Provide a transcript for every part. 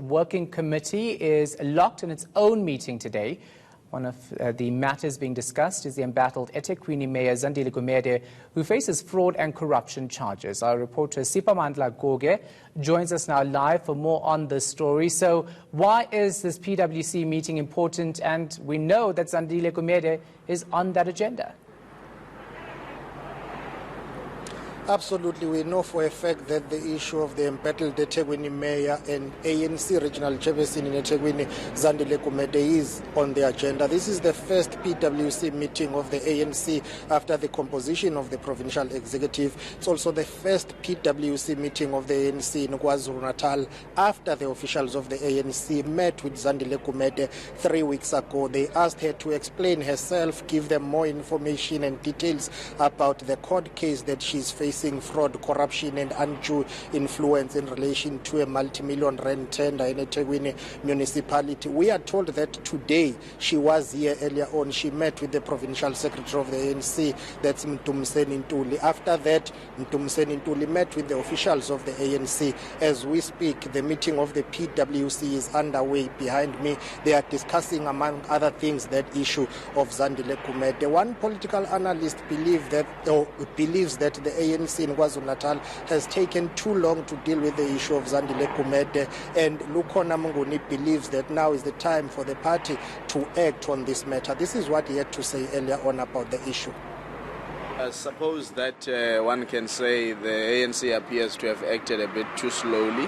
Working Committee is locked in its own meeting today. One of the matters being discussed is the embattled eThekwini Mayor Zandile Gumede, who faces fraud and corruption charges. Our reporter Sipamandla Goge joins us now live for more on this story. So why is this PwC meeting important? And we know that Zandile Gumede is on that agenda. Absolutely, we know for a fact that the issue of the embattled eThekwini Mayor and ANC Regional Chairperson in eThekwini, Zandile Gumede, is on the agenda. This is the first PwC meeting of the ANC after the composition of the Provincial Executive. It's also the first PwC meeting of the ANC in KwaZulu-Natal after the officials of the ANC met with Zandile Gumede 3 weeks ago. They asked her to explain herself, give them more information and details about the court case that she's facing, fraud, corruption and undue influence in relation to a multi-million rand tender in eThekwini municipality. We are told that today she was here earlier on. She met with the Provincial Secretary of the ANC, that's Mtumseni Ntuli. After that, Mtumseni Ntuli met with the officials of the ANC. As we speak, the meeting of the PwC is underway behind me. They are discussing, among other things, that issue of Zandile Gumede. One political analyst believes that the ANC in KwaZulu-Natal has taken too long to deal with the issue of Zandile Gumede, and Lukhona Mnguni believes that now is the time for the party to act on this matter. This is what he had to say earlier on about the issue. I suppose that one can say the ANC appears to have acted a bit too slowly,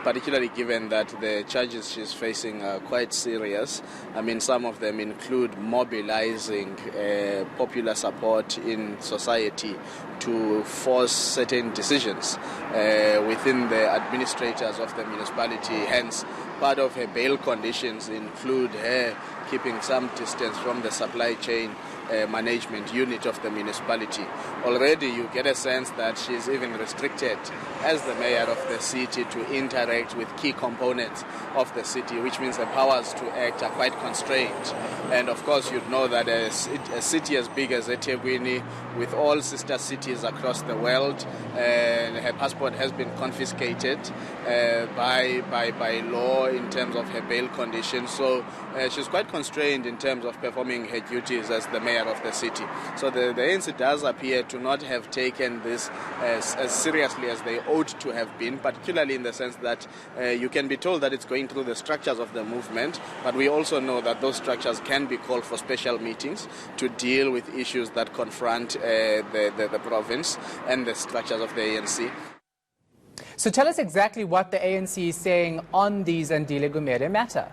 particularly given that the charges she's facing are quite serious. I mean, some of them include mobilizing popular support in society to force certain decisions within the administrators of the municipality. Hence, part of her bail conditions include her keeping some distance from the supply chain management unit of the municipality. Already you get a sense that she's even restricted as the mayor of the city to interact with key components of the city, which means the powers to act are quite constrained. And of course you'd know that a city as big as eThekwini, with all sister cities across the world, her passport has been confiscated by law in terms of her bail conditions. So she's quite constrained in terms of performing her duties as the mayor of the city. So the ANC does appear to not have taken this as seriously as they ought to have been, particularly in the sense that you can be told that it's going through the structures of the movement, but we also know that those structures can be called for special meetings to deal with issues that confront the province and the structures of the ANC. So tell us exactly what the ANC is saying on the Zandile Gumede matter.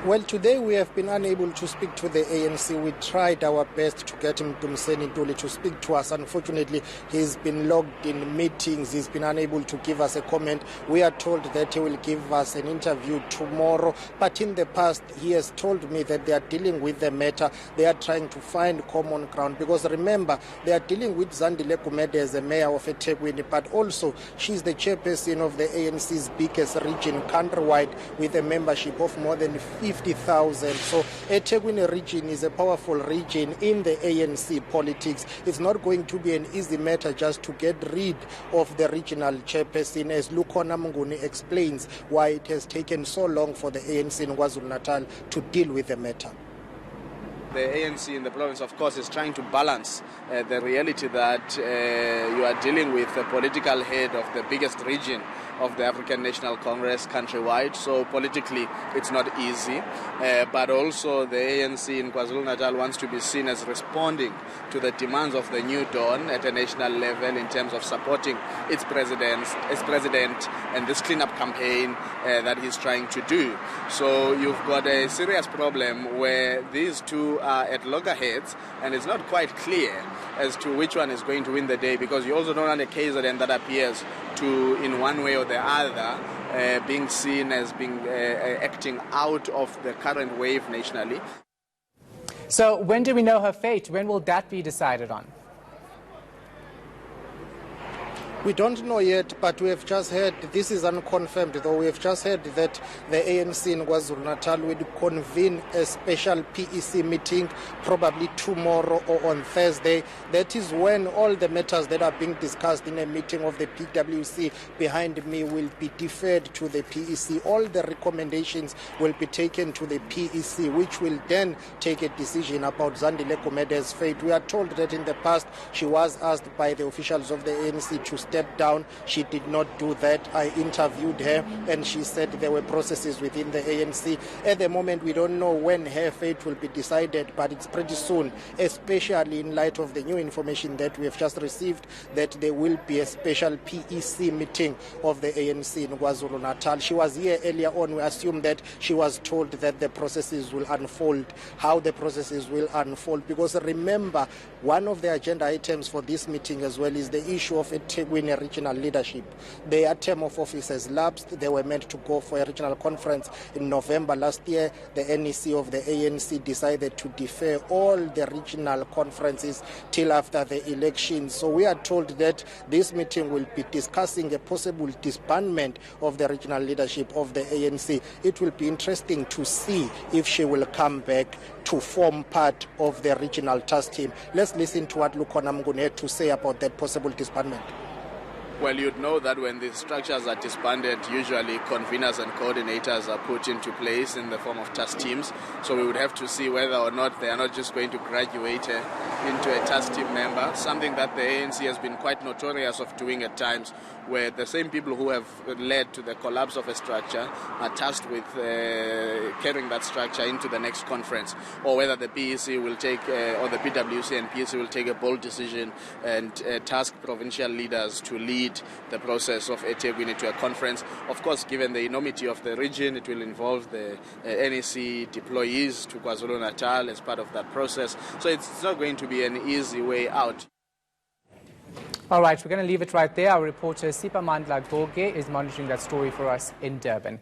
Well, today we have been unable to speak to the ANC. We tried our best to get him, Mtumseni Ntuli, to speak to us. Unfortunately, he's been logged in meetings. He's been unable to give us a comment. We are told that he will give us an interview tomorrow. But in the past, he has told me that they are dealing with the matter. They are trying to find common ground. Because remember, they are dealing with Zandile Gumede as the mayor of eThekwini, but also she's the chairperson of the ANC's biggest region countrywide with a membership of more than 50,000. So eThekwini region is a powerful region in the ANC politics. It's not going to be an easy matter just to get rid of the regional chairperson, as Lukhona Mnguni explains why it has taken so long for the ANC in KwaZulu-Natal to deal with the matter. The ANC in the province, of course, is trying to balance the reality that you are dealing with the political head of the biggest region of the African National Congress countrywide. So politically, it's not easy. But also the ANC in KwaZulu-Natal wants to be seen as responding to the demands of the new dawn at a national level in terms of supporting its president and this cleanup campaign that he's trying to do. So you've got a serious problem where these two are at loggerheads, and it's not quite clear as to which one is going to win the day, because you also don't have a KZN that appears to, in one way or the other, being seen as being acting out of the current wave nationally. So when do we know her fate? When will that be decided on? We don't know yet, but we have just heard, this is unconfirmed though, we have just heard that the ANC in KwaZulu-Natal will convene a special PEC meeting probably tomorrow or on Thursday. That is when all the matters that are being discussed in a meeting of the PwC behind me will be deferred to the PEC. All the recommendations will be taken to the PEC, which will then take a decision about Zandile Gumede's fate. We are told that in the past she was asked by the officials of the ANC to step down. She did not do that. I interviewed her and she said there were processes within the ANC. At the moment, we don't know when her fate will be decided, but it's pretty soon, especially in light of the new information that we have just received that there will be a special PEC meeting of the ANC in KwaZulu-Natal. She was here earlier on. We assume that she was told that the processes will unfold, how the processes will unfold, because remember, one of the agenda items for this meeting as well is the issue of eThekwini regional leadership. Their term of office has lapsed. They were meant to go for a regional conference in November last year. The NEC of the ANC decided to defer all the regional conferences till after the elections. So we are told that this meeting will be discussing a possible disbandment of the regional leadership of the ANC. It will be interesting to see if she will come back to form part of the regional task team. Let's listen to what Lukhona Mnguni had to say about that possible disbandment. Well, you'd know that when the structures are disbanded, usually conveners and coordinators are put into place in the form of task teams. So we would have to see whether or not they are not just going to graduate into a task team member, something that the ANC has been quite notorious of doing at times, where the same people who have led to the collapse of a structure are tasked with carrying that structure into the next conference, or whether the PEC will take, or the PwC and PEC will take a bold decision and task provincial leaders to lead the process of eThekwini to a conference. Of course, given the enormity of the region, it will involve the NEC deployees to KwaZulu-Natal as part of that process. So it's not going to be an easy way out. All right, we're going to leave it right there. Our reporter Sipa Mandla Goge is monitoring that story for us in Durban.